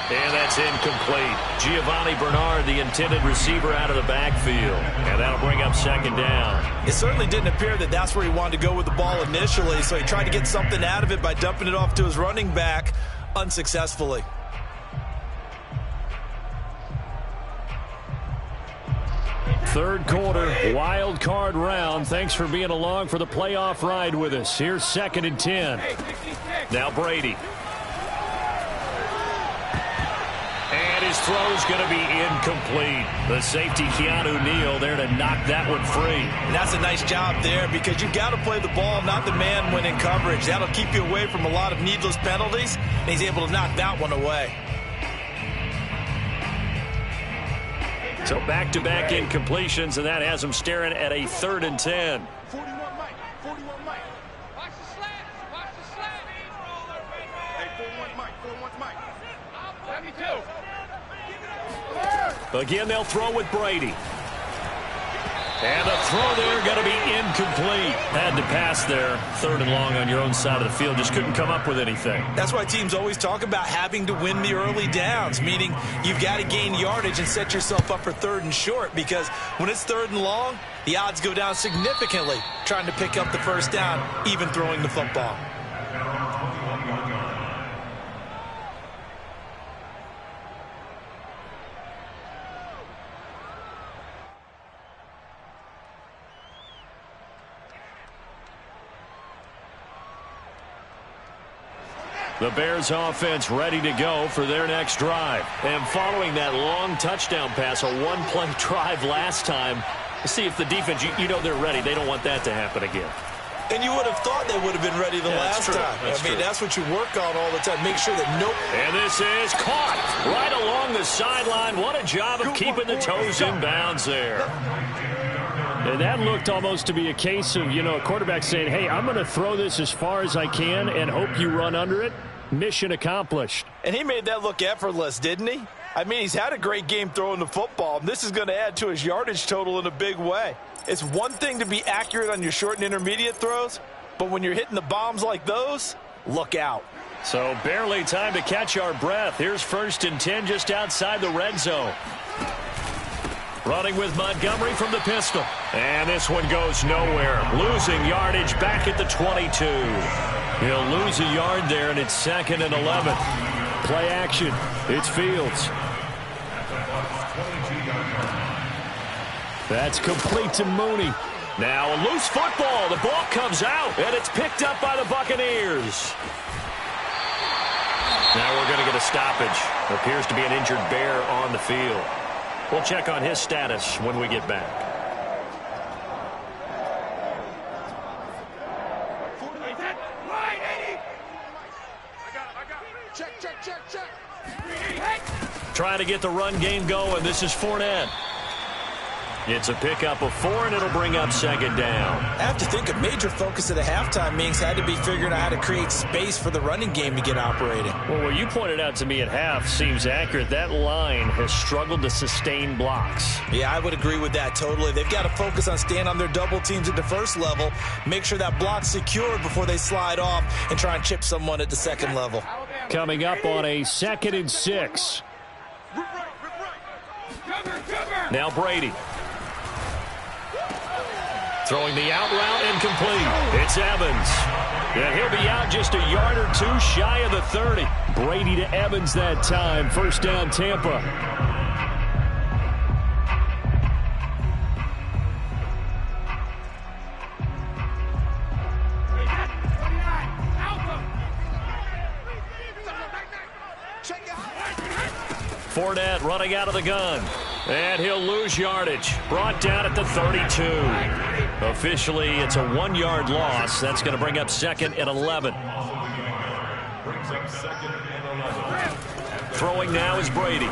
And that's incomplete. Giovanni Bernard, the intended receiver, out of the backfield. And that'll bring up 2nd down. It certainly didn't appear that that's where he wanted to go with the ball initially, so he tried to get something out of it by dumping it off to his running back unsuccessfully. Third quarter, wild card round. Thanks for being along for the playoff ride with us. Here's 2nd and 10. Now Brady. And his throw's going to be incomplete. The safety, Keanu Neal, there to knock that one free. And that's a nice job there because you've got to play the ball, not the man when in coverage. That'll keep you away from a lot of needless penalties, and he's able to knock that one away. So back-to-back incompletions, and that has him staring at a 3rd and 10. 41 Mike. 41 Mike. Watch the slant. Watch the slant. Hey, 41 Mike. 41 Mike. 72. Again, they'll throw with Brady. And the throw there going to be incomplete. Had to pass there. 3rd and long on your own side of the field. Just couldn't come up with anything. That's why teams always talk about having to win the early downs, meaning you've got to gain yardage and set yourself up for 3rd and short, because when it's 3rd and long, the odds go down significantly trying to pick up the first down, even throwing the football. The Bears offense ready to go for their next drive. And following that long touchdown pass, a one-play drive last time, see if the defense, you know they're ready. They don't want that to happen again. And you would have thought they would have been ready the last time. That's what you work on all the time. Make sure that And this is caught right along the sideline. What a job of keeping the toes in bounds there. And that looked almost to be a case of, a quarterback saying, hey, I'm going to throw this as far as I can and hope you run under it. Mission accomplished. And he made that look effortless, didn't he? I mean, he's had a great game throwing the football, and this is going to add to his yardage total in a big way. It's one thing to be accurate on your short and intermediate throws, but when you're hitting the bombs like those, look out. So barely time to catch our breath. Here's 1st and 10 just outside the red zone. Running with Montgomery from the pistol. And this one goes nowhere. Losing yardage back at the 22. He'll lose a yard there, and it's 2nd and 11. Play action. It's Fields. That's complete to Mooney. Now a loose football. The ball comes out, and it's picked up by the Buccaneers. Now we're going to get a stoppage. Appears to be an injured Bear on the field. We'll check on his status when we get back. Check. Trying to get the run game going. This is Fournette. It's a pickup of 4, and it'll bring up 2nd down. I have to think a major focus of the halftime meetings had to be figuring out how to create space for the running game to get operating. Well, what you pointed out to me at half seems accurate. That line has struggled to sustain blocks. Yeah, I would agree with that totally. They've got to focus on staying on their double teams at the first level, make sure that block's secured before they slide off and try and chip someone at the 2nd level. Coming up on a 2nd and 6. Now Brady. Throwing the out route incomplete. It's Evans. And he'll be out just a yard or 2 shy of the 30. Brady to Evans that time. 1st down Tampa. Fournette running out of the gun. And he'll lose yardage. Brought down at the 32. Officially, it's a 1-yard loss. That's going to bring up 2nd and 11. Throwing now is Brady.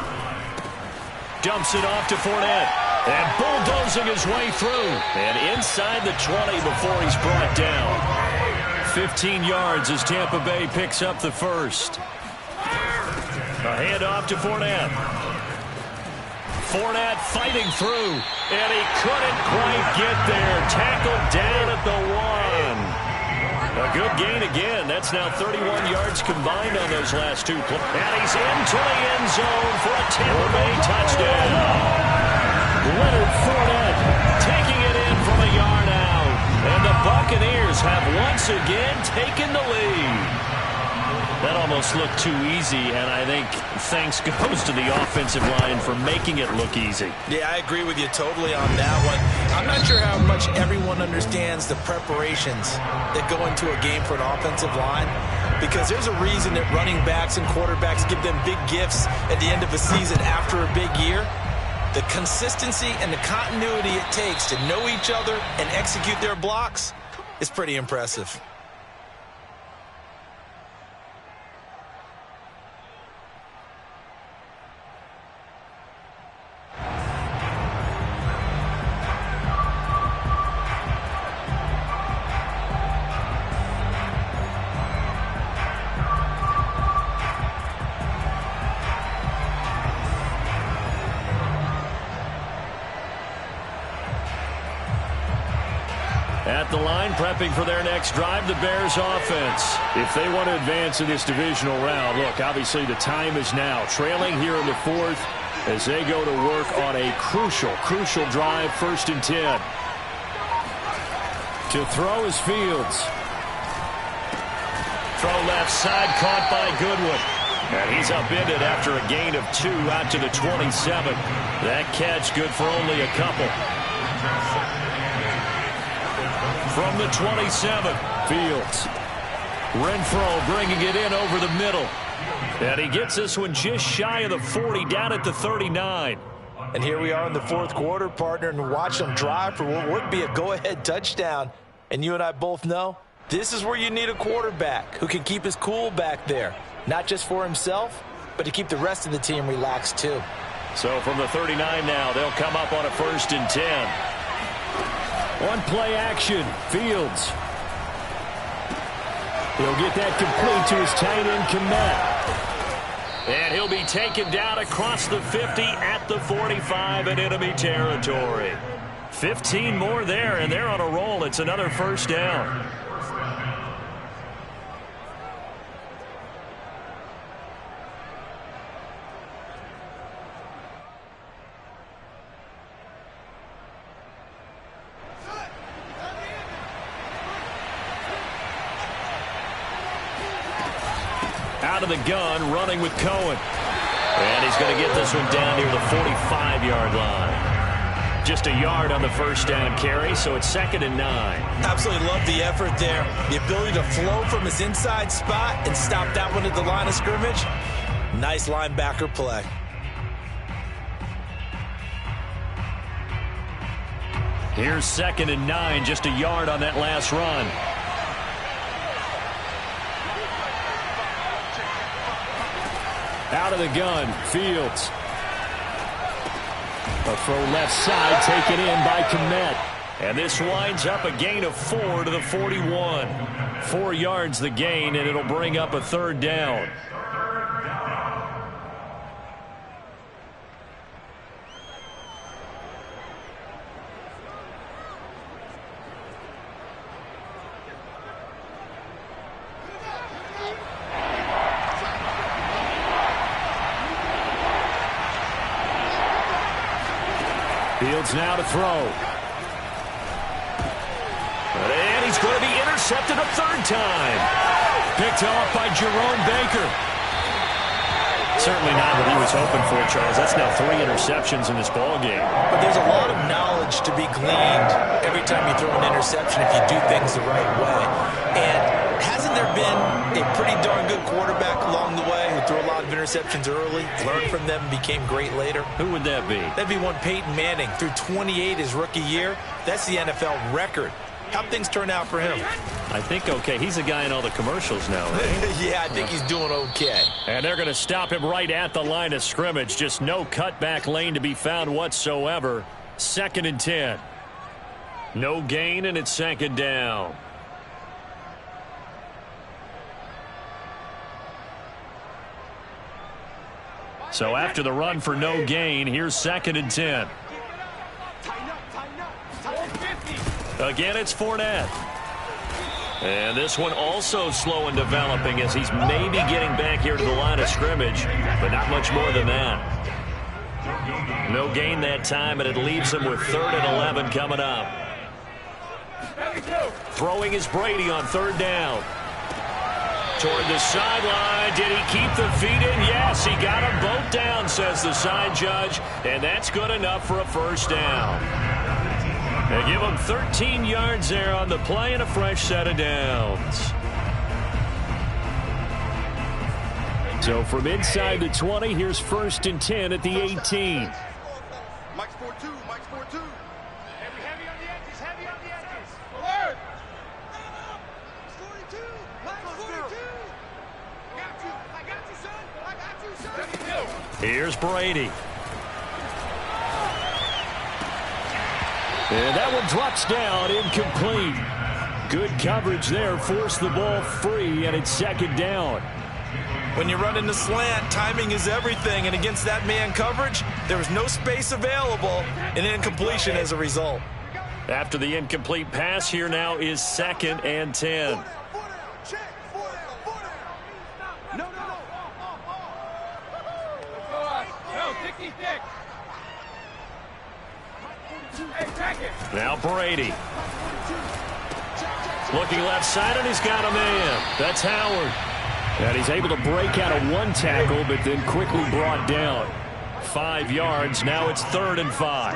Dumps it off to Fournette. And bulldozing his way through. And inside the 20 before he's brought down. 15 yards as Tampa Bay picks up the first. A handoff to Fournette. Fournette fighting through, and he couldn't quite get there. Tackled down at the 1. A good gain again. That's now 31 yards combined on those last 2 plays. And he's into the end zone for a Tampa Bay touchdown. Leonard Fournette taking it in from a yard out. And the Buccaneers have once again taken the lead. That almost looked too easy, and I think thanks goes to the offensive line for making it look easy. Yeah, I agree with you totally on that one. I'm not sure how much everyone understands the preparations that go into a game for an offensive line, because there's a reason that running backs and quarterbacks give them big gifts at the end of a season after a big year. The consistency and the continuity it takes to know each other and execute their blocks is pretty impressive. At the line, prepping for their next drive, the Bears offense. If they want to advance in this divisional round, look, obviously the time is now. Trailing here in the fourth as they go to work on a crucial drive, 1st and 10. To throw is Fields. Throw left side, caught by Goodwin. And he's upended after a gain of 2 out to the 27. That catch good for only a couple. From the 27, Fields. Renfro bringing it in over the middle. And he gets this one just shy of the 40, down at the 39. And here we are in the fourth quarter, partner, and watch them drive for what would be a go-ahead touchdown. And you and I both know this is where you need a quarterback who can keep his cool back there. Not just for himself, but to keep the rest of the team relaxed too. So from the 39 now, they'll come up on a 1st and 10. One play action, Fields. He'll get that complete to his tight end, Kmet. And he'll be taken down across the 50 at the 45 in enemy territory. 15 more there, and they're on a roll. It's another 1st down. Out of the gun, running with Cohen. And he's going to get this one down near the 45-yard line. Just a yard on the 1st down carry, so it's 2nd and 9. Absolutely love the effort there. The ability to flow from his inside spot and stop that one at the line of scrimmage. Nice linebacker play. Here's 2nd and 9, just a yard on that last run. Out of the gun, Fields. A throw left side, taken in by Kmet. And this winds up a gain of 4 to the 41. 4 yards the gain, and it'll bring up a 3rd down. Fields now to throw. And he's going to be intercepted a 3rd time. Picked off by Jerome Baker. Certainly not what he was hoping for, Charles. That's now 3 interceptions in this ballgame. But there's a lot of knowledge to be gleaned every time you throw an interception if you do things the right way. And hasn't there been a pretty darn good quarterback along the way who threw a lot of interceptions early, learned from them, became great later? Who would that be? That'd be one Peyton Manning. Threw 28 his rookie year. That's the NFL record. How'd things turn out for him? I think okay. He's a guy in all the commercials now, right? Yeah, I think he's doing okay. And they're going to stop him right at the line of scrimmage. Just no cutback lane to be found whatsoever. 2nd and 10. No gain, and it's 2nd down. So after the run for no gain, here's 2nd and 10. Again, it's Fournette. And this one also slow in developing as he's maybe getting back here to the line of scrimmage, but not much more than that. No gain that time, and it leaves him with 3rd and 11 coming up. Throwing is Brady on 3rd down. toward the sideline. Did he keep the feet in? Yes, he got them both down, says the side judge, and that's good enough for a first down. They give him 13 yards there on the play and a fresh set of downs. So from inside the 20, here's 1st and 10 at the 18. Mike's 4-2. Mike's 4-2. Heavy on the edges. Heavy on the edges. Word. 42. Mike's 42. I got you, son. I got you, son. Here's Brady. And that one drops down, incomplete. Good coverage there, forced the ball free, and it's 2nd down. When you run into slant, timing is everything, and against that man coverage, there was no space available, and incompletion as a result. After the incomplete pass, here now is 2nd and 10. Check. 4 down. No. No, Dicky Dick. Hey, back it. Now Brady. Looking left side, and he's got a man. That's Howard. And he's able to break out of one tackle, but then quickly brought down. 5 yards. Now it's 3rd and 5.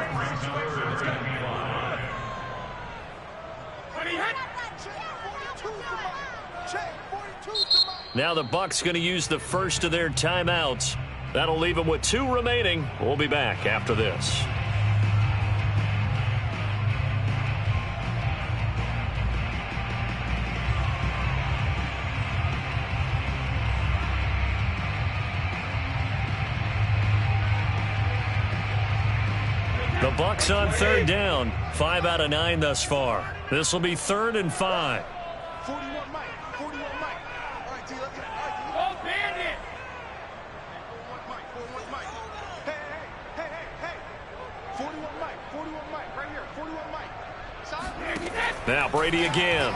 Now the Bucs going to use the first of their timeouts. That'll leave them with 2 remaining. We'll be back after this. The Bucs on 3rd down. 5 out of 9 thus far. This will be 3rd and 5. 41 Mike. 41 Mike. All right, T, let's get it. Oh, bandit. 41 Mike. Hey. 41 Mike. Right here. 41 Mike. Son. Now Brady again.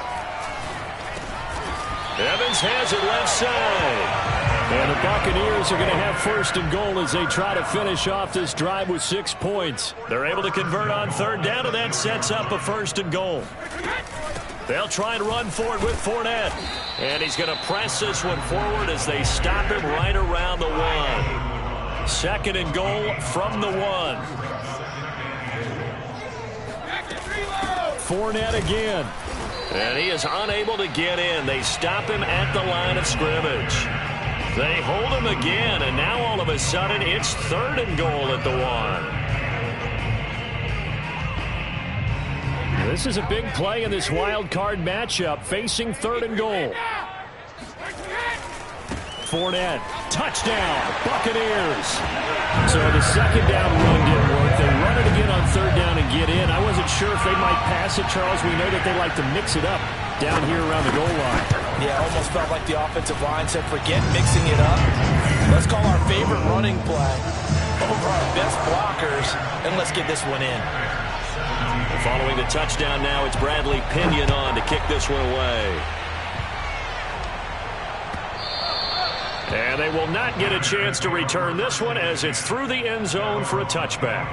Evans has it left side. And the Buccaneers are going to have 1st and goal as they try to finish off this drive with 6 points. They're able to convert on 3rd down, and that sets up a 1st and goal. They'll try and run forward with Fournette. And he's going to press this one forward as they stop him right around the 1. 2nd and goal from the 1. Fournette again. And he is unable to get in. They stop him at the line of scrimmage. They hold him again, and now all of a sudden it's 3rd and goal at the 1. This is a big play in this wild card matchup, facing 3rd and goal. Fournette, touchdown, Buccaneers. So the 2nd down run didn't work. They run it again on 3rd down and get in. I wasn't sure if they might pass it, Charles. We know that they like to mix it up down here around the goal line. Yeah, almost felt like the offensive line said, forget mixing it up. Let's call our favorite running play over our best blockers, and let's get this one in. Following the touchdown now, it's Bradley Pinion on to kick this one away. And they will not get a chance to return this one as it's through the end zone for a touchback.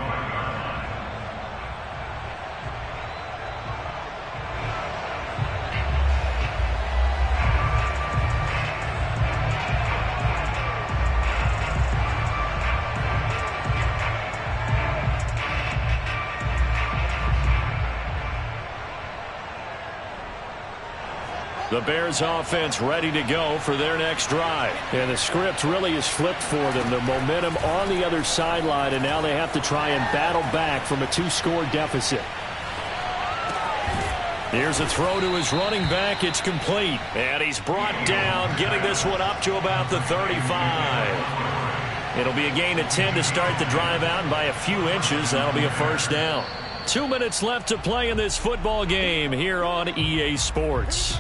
The Bears offense ready to go for their next drive. And the script really is flipped for them. Their momentum on the other sideline, and now they have to try and battle back from a 2-score deficit. Here's a throw to his running back. It's complete. And he's brought down, getting this one up to about the 35. It'll be a gain of 10 to start the drive out, and by a few inches, that'll be a first down. 2 minutes left to play in this football game here on EA Sports.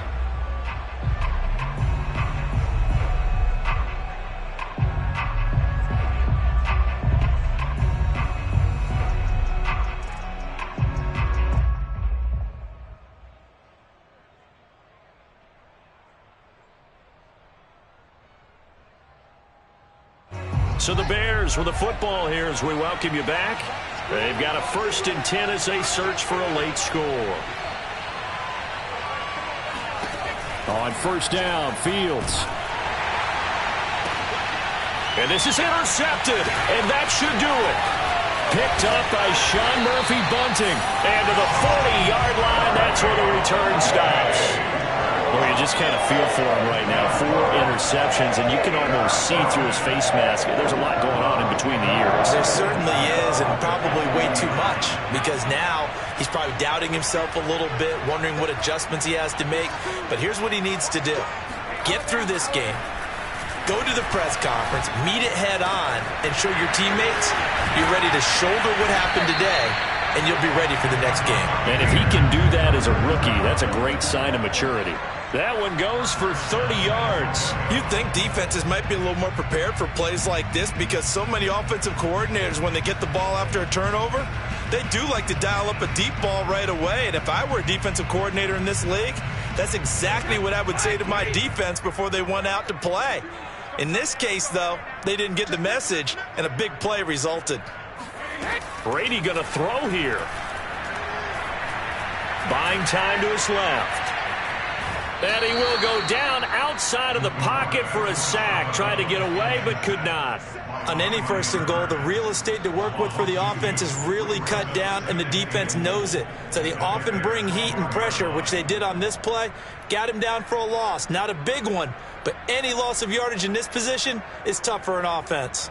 So the Bears with the football here as we welcome you back. They've got a 1st and 10 as they search for a late score. On first down, Fields. And this is intercepted, and that should do it. Picked up by Sean Murphy-Bunting. And to the 40-yard line, that's where the return stops. Well, you just kind of feel for him right now. 4 interceptions, and you can almost see through his face mask. There's a lot going on in between the ears. There certainly is, and probably way too much, because now he's probably doubting himself a little bit, wondering what adjustments he has to make. But here's what he needs to do. Get through this game. Go to the press conference, meet it head on, and show your teammates you're ready to shoulder what happened today, and you'll be ready for the next game. And if he can do that as a rookie, that's a great sign of maturity. That one goes for 30 yards. You'd think defenses might be a little more prepared for plays like this because so many offensive coordinators, when they get the ball after a turnover, they do like to dial up a deep ball right away. And if I were a defensive coordinator in this league, that's exactly what I would say to my defense before they went out to play. In this case, though, they didn't get the message, and a big play resulted. Brady going to throw here. Buying time to his left. And he will go down outside of the pocket for a sack. Tried to get away, but could not. On any first and goal, the real estate to work with for the offense is really cut down, and the defense knows it. So they often bring heat and pressure, which they did on this play. Got him down for a loss. Not a big one, but any loss of yardage in this position is tough for an offense.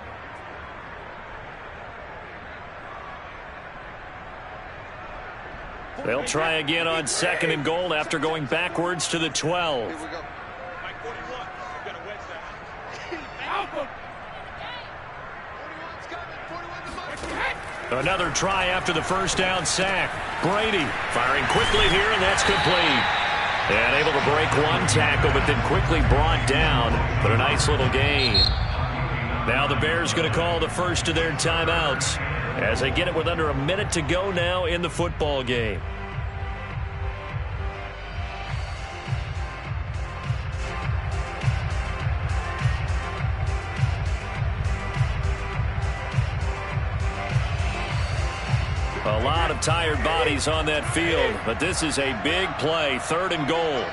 They'll try again on second and goal after going backwards to the 12. Here we go. Mike 41. You got to wedge that. 41's coming. 41's Another try after the first down sack. Brady firing quickly here, and that's complete. And able to break one tackle, but then quickly brought down. But a nice little gain. Now the Bears going to call the first of their timeouts as they get it with under a minute to go now in the football game. A lot of tired bodies on that field, but this is a big play, 3rd and goal.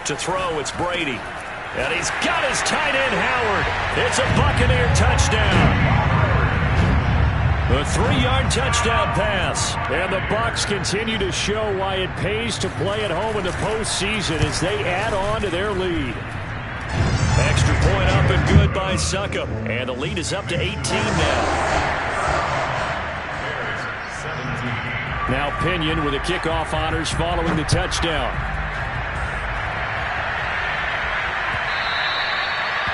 To throw, it's Brady. And he's got his tight end, Howard. It's a Buccaneer touchdown. A 3-yard touchdown pass. And the Bucs continue to show why it pays to play at home in the postseason as they add on to their lead. Extra point up and good by Succop. And the lead is up to 18 now. Now Pinion with the kickoff honors following the touchdown.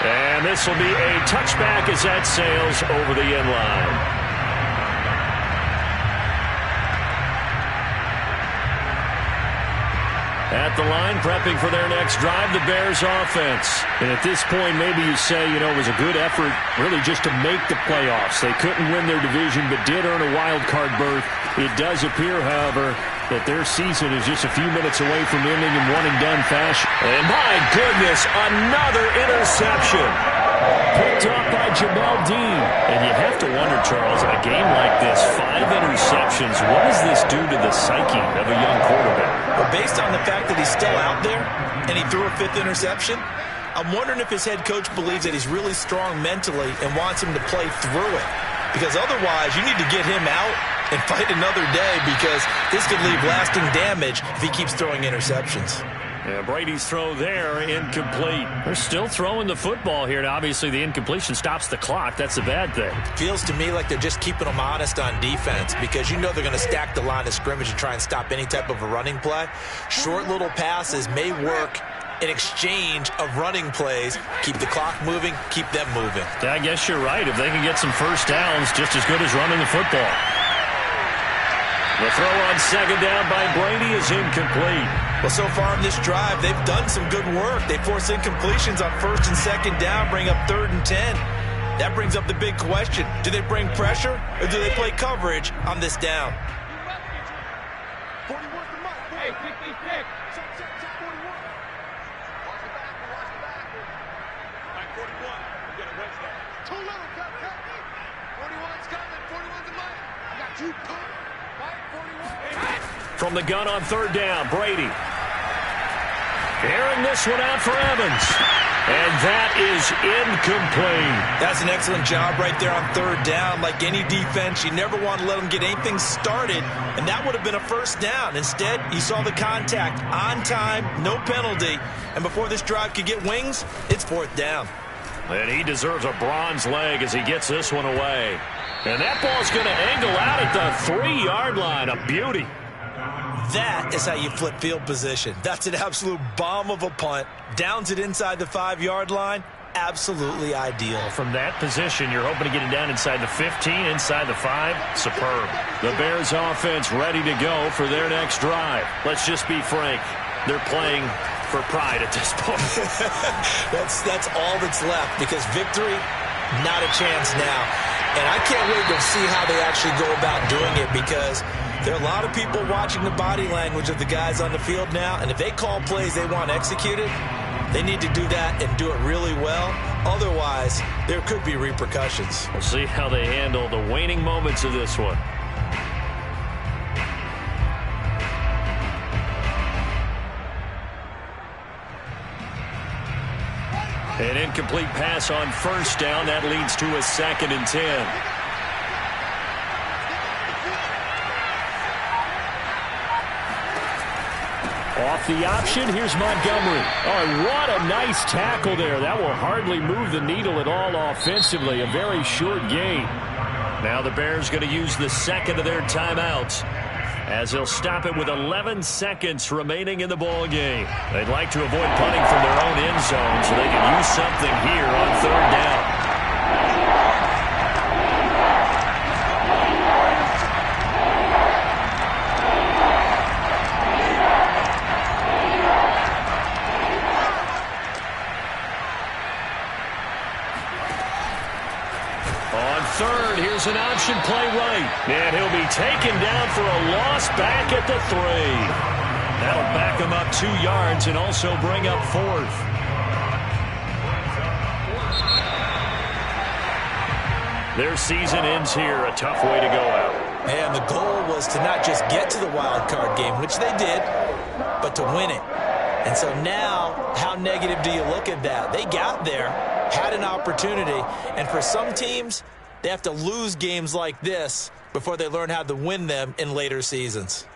And this will be a touchback as that sails over the end line. At the line, prepping for their next drive, the Bears offense. And at this point, maybe you say, you know, it was a good effort really just to make the playoffs. They couldn't win their division, but did earn a wild card berth. It does appear, however, that their season is just a few minutes away from ending in one-and-done fashion. And my goodness, another interception. Picked up by Jamel Dean. And you have to wonder, Charles, in a game like this, 5 interceptions, what does this do to the psyche of a young quarterback? Well, based on the fact that he's still out there and he threw a 5th interception, I'm wondering if his head coach believes that he's really strong mentally and wants him to play through it. Because otherwise, you need to get him out and fight another day because this could leave lasting damage if he keeps throwing interceptions. Yeah, Brady's throw there, incomplete. They're still throwing the football here. Now, obviously, the incompletion stops the clock. That's the bad thing. Feels to me like they're just keeping them honest on defense because you know they're going to stack the line of scrimmage and try and stop any type of a running play. Short little passes may work in exchange of running plays. Keep the clock moving, keep them moving. I guess you're right. If they can get some first downs, just as good as running the football. The throw on second down by Brady is incomplete. Well, so far in this drive, they've done some good work. They force incompletions on 1st and 2nd down, bring up 3rd and 10. That brings up the big question. Do they bring pressure or do they play coverage on this down? 41's the mark. Hey, pick these pick. Check 41. Watch the back. Watch the back. Mike 41. You got to wedge that. Too little. Cut. you punk. Fight 41. From the gun on third down, Brady. Airing this one out for Evans. And that is incomplete. That's an excellent job right there on third down. Like any defense, you never want to let them get anything started, and that would have been a first down. Instead, you saw the contact on time, no penalty, and before this drive could get wings, it's fourth down. And he deserves a bronze leg as he gets this one away. And that ball's going to angle out at the 3-yard line. A beauty. That is how you flip field position. That's an absolute bomb of a punt. Downs it inside the 5-yard line. Absolutely ideal. From that position, you're hoping to get it down inside the 15, inside the 5. Superb. The Bears offense ready to go for their next drive. Let's just be frank. They're playing for pride at this point. That's all that's left, because victory, not a chance now. And I can't wait to see how they actually go about doing it, because there are a lot of people watching the body language of the guys on the field now, and if they call plays they want executed, they need to do that and do it really well. Otherwise, there could be repercussions. We'll see how they handle the waning moments of this one. An incomplete pass on first down. That leads to a 2nd and 10. Off the option, here's Montgomery. Oh, what a nice tackle there. That will hardly move the needle at all offensively. A very short gain. Now the Bears going to use the second of their timeouts, as they'll stop it with 11 seconds remaining in the ball game. They'd like to avoid punting from their own end zone so they can use something here on third down. Third, here's an option play right. And he'll be taken down for a loss back at the 3. That'll back him up 2 yards and also bring up 4th. Their season ends here. A tough way to go out. And the goal was to not just get to the wild card game, which they did, but to win it. And so now, how negative do you look at that? They got there, had an opportunity, and for some teams, they have to lose games like this before they learn how to win them in later seasons.